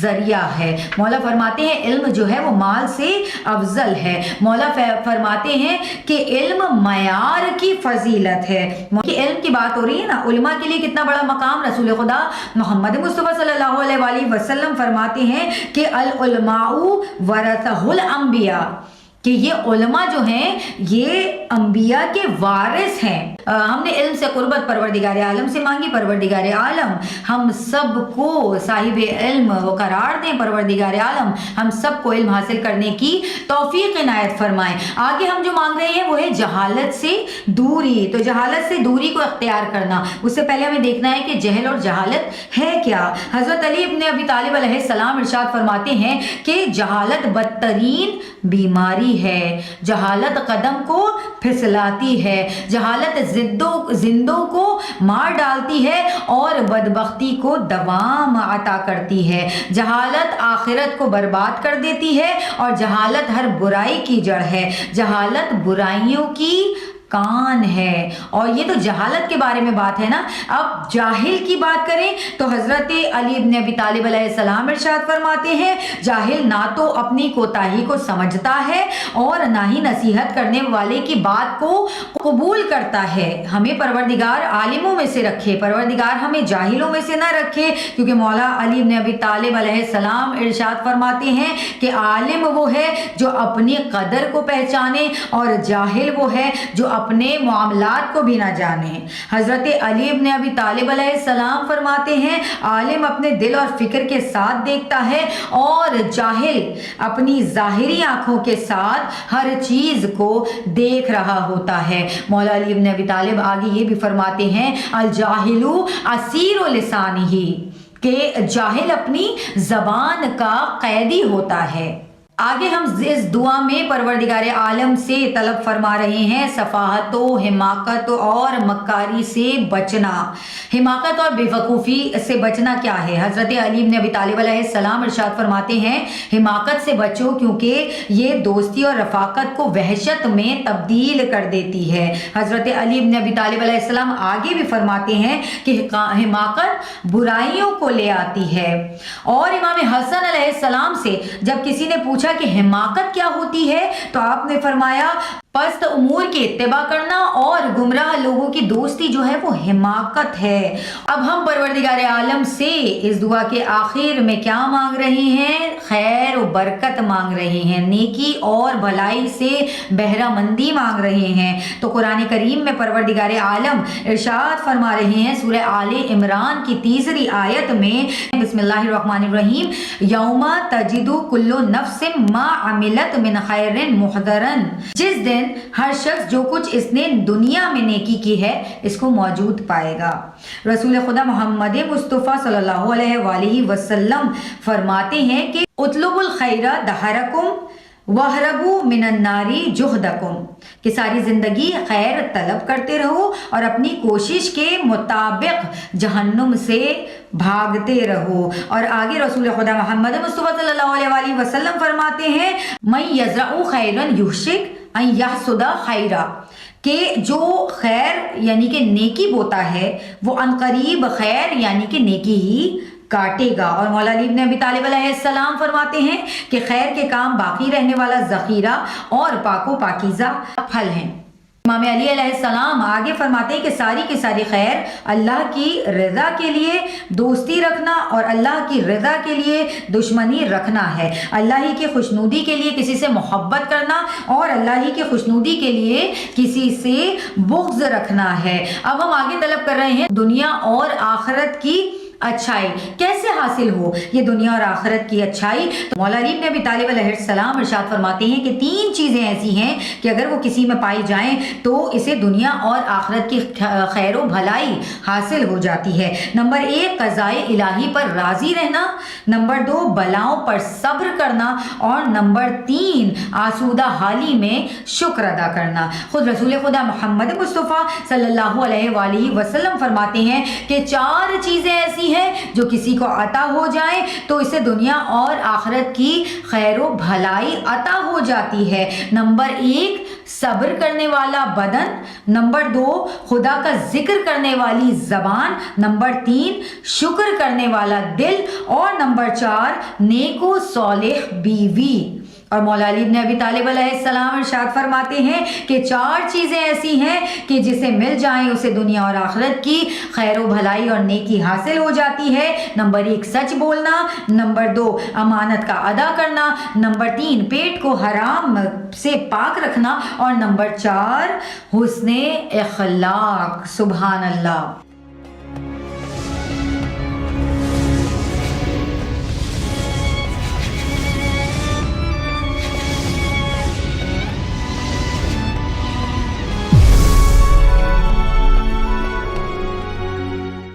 ذریعہ ہے. مولا فرماتے ہیں علم جو ہے وہ مال سے افضل ہے. مولا فرماتے ہیں کہ علم معیار کی فضیلت ہے. علم کی بات ہو رہی ہے نا, علماء کے لیے کتنا بڑا مقام. رسول خدا محمد مصطفیٰ صلی اللہ علیہ وآلہ وسلم فرماتے ہیں کہ العلماء ورثہ الانبیاء, کہ یہ علماء جو ہیں یہ انبیاء کے وارث ہیں. ہم نے علم سے قربت پروردگار عالم سے مانگی. پروردگار عالم ہم سب کو صاحب علم قرار دیں. پروردگار عالم ہم سب کو علم حاصل کرنے کی توفیق عنایت فرمائیں. آگے ہم جو مانگ رہے ہیں وہ ہے جہالت سے دوری. تو جہالت سے دوری کو اختیار کرنا. اس سے پہلے ہمیں دیکھنا ہے کہ جہل اور جہالت ہے کیا. حضرت علی ابن ابی طالب علیہ السلام ارشاد فرماتے ہیں کہ جہالت بدترین بیماری ہے. جہالت قدم کو پھسلاتی ہے. جہالت زندوں کو مار ڈالتی ہے اور بدبختی کو دوام عطا کرتی ہے. جہالت آخرت کو برباد کر دیتی ہے اور جہالت ہر برائی کی جڑ ہے. جہالت برائیوں کی کان ہے. اور یہ تو جہالت کے بارے میں بات ہے نا. اب جاہل کی بات کریں تو حضرت علی ابن ابی طالب علیہ السلام ارشاد فرماتے ہیں جاہل نہ تو اپنی کوتاہی کو سمجھتا ہے اور نہ ہی نصیحت کرنے والے کی بات کو قبول کرتا ہے. ہمیں پروردگار عالموں میں سے رکھے, پروردگار ہمیں جاہلوں میں سے نہ رکھے, کیونکہ مولا علی ابن ابی طالب علیہ السلام ارشاد فرماتے ہیں کہ عالم وہ ہے جو اپنی قدر کو پہچانے اور جاہل وہ ہے جو اپنے معاملات کو بھی نہ جانے. حضرت علی ابن ابی طالب علیہ السلام فرماتے ہیں عالم اپنے دل اور فکر کے ساتھ دیکھتا ہے اور جاہل اپنی ظاہری آنکھوں کے ساتھ ہر چیز کو دیکھ رہا ہوتا ہے. مولا علی ابن ابی طالب آگے یہ بھی فرماتے ہیں الجاہل اسیر لسانہ, کہ جاہل اپنی زبان کا قیدی ہوتا ہے. آگے ہم اس دعا میں پروردگار عالم سے طلب فرما رہے ہیں صفاحت و حماقت اور مکاری سے بچنا. حماقت اور بے وقوفی سے بچنا کیا ہے؟ حضرت علی بن ابی طالب علیہ السلام ارشاد فرماتے ہیں حماقت سے بچو کیونکہ یہ دوستی اور رفاقت کو وحشت میں تبدیل کر دیتی ہے. حضرت علی بن ابی طالب علیہ السلام آگے بھی فرماتے ہیں کہ حماقت برائیوں کو لے آتی ہے. اور امام حسن علیہ السلام سے جب کسی نے پوچھا کہ حماقت کیا ہوتی ہے تو آپ نے فرمایا پست امور کی اتباع کرنا اور گمراہ لوگوں کی دوستی جو ہے وہ حماقت ہے. اب ہم پروردگار عالم سے اس دعا کے آخر میں کیا مانگ رہے ہیں؟ خیر و برکت مانگ رہے ہیں, نیکی اور بھلائی سے بہرہ مندی مانگ رہے ہیں. تو قرآن کریم میں پروردگار عالم ارشاد فرما رہے ہیں سورہ آل عمران کی 3 آیت میں بسم اللہ الرحمن الرحیم یوم تجد کل نفس ما عملت من خیر محضرن, جس دن ہر شخص جو کچھ اس نے دنیا میں نیکی کی ہے اس کو موجود پائے گا. رسول خدا محمد مصطفیٰ صلی اللہ علیہ وآلہ وسلم فرماتے ہیں کہ اطلب الخیر دہرکم وَهْرَبُوا مِنَ النَّارِ جُهْدَكُمْ, کہ ساری زندگی خیر طلب کرتے رہو اور اپنی کوشش کے مطابق جہنم سے بھاگتے رہو. اور آگے رسول خدا محمد مصطفیٰ صلی اللہ علیہ وآلہ وسلم فرماتے ہیں مَن يَزْرَعُ خَيْرًا يُحْشِكْ أَن يَحْصُدَ خَيْرًا, کہ جو خیر یعنی کہ نیکی بوتا ہے وہ عنقریب خیر یعنی کہ نیکی ہی کاٹے گا. اور مولا علی ابن ابی طالب علیہ السلام فرماتے ہیں کہ خیر کے کام باقی رہنے والا ذخیرہ اور پاک و پاکیزہ پھل ہیں. امام علی علیہ السلام آگے فرماتے ہیں کہ ساری کی ساری خیر اللہ کی رضا کے لیے دوستی رکھنا اور اللہ کی رضا کے لیے دشمنی رکھنا ہے. اللہ ہی کی خوشنودی کے لیے کسی سے محبت کرنا اور اللہ ہی کی خوشنودی کے لیے کسی سے بغض رکھنا ہے. اب ہم آگے طلب کر رہے ہیں دنیا اور آخرت کی اچھائی کیسے حاصل ہو. یہ دنیا اور آخرت کی اچھائی تو مولا علی بن ابی طالب علیہ السلام ارشاد فرماتے ہیں کہ 3 چیزیں ایسی ہیں کہ اگر وہ کسی میں پائی جائیں تو اسے دنیا اور آخرت کی خیر و بھلائی حاصل ہو جاتی ہے. نمبر 1 قضائے الہی پر راضی رہنا, نمبر 2 بلاؤں پر صبر کرنا اور نمبر 3 آسودہ حالی میں شکر ادا کرنا. خود رسول خدا محمد مصطفیٰ صلی اللہ علیہ وآلہ وسلم فرماتے ہیں کہ 4 چیزیں ایسی ہیں جو کسی کو عطا ہو جائیں تو اسے دنیا اور آخرت کی خیر و بھلائی عطا ہو جاتی ہے. نمبر 1 صبر کرنے والا بدن، نمبر 2 خدا کا ذکر کرنے والی زبان، نمبر 3 شکر کرنے والا دل، اور نمبر 4 نیک و صالح بیوی۔ اور مولا علی بن ابی طالب علیہ السلام ارشاد فرماتے ہیں کہ 4 چیزیں ایسی ہیں کہ جسے مل جائیں اسے دنیا اور آخرت کی خیر و بھلائی اور نیکی حاصل ہو جاتی ہے۔ نمبر 1 سچ بولنا، نمبر 2 امانت کا ادا کرنا، نمبر 3 پیٹ کو حرام سے پاک رکھنا، اور نمبر 4 حسن اخلاق۔ سبحان اللہ۔